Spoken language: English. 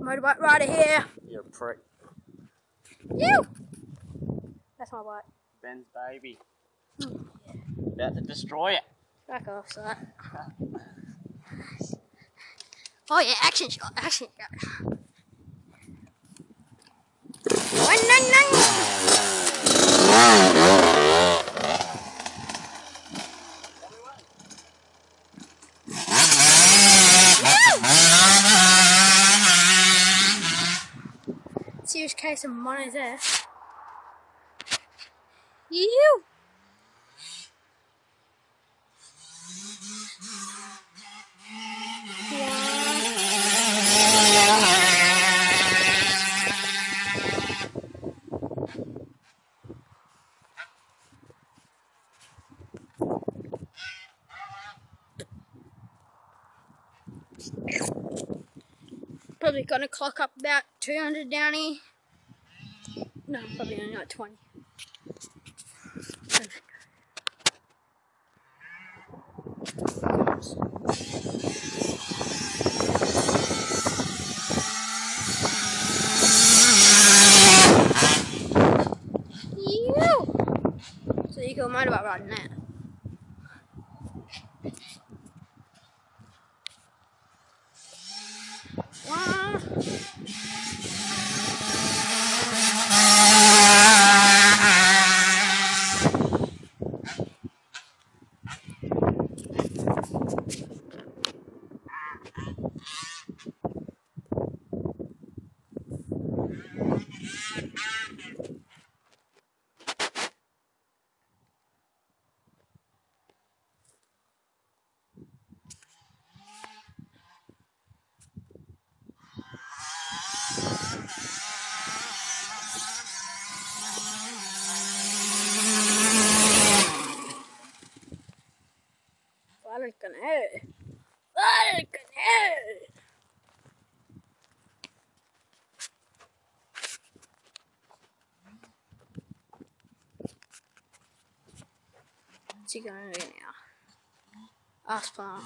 motorbike rider here. You're a prick. You. That's my bike. Ben's baby. About to destroy it. Back off, son. Oh yeah, action shot, action shot. Serious case of money there. You. Probably gonna clock up about 200 down here. No, probably only like 20. So you go motorbike riding that. What's he going to do now? Ask Palm.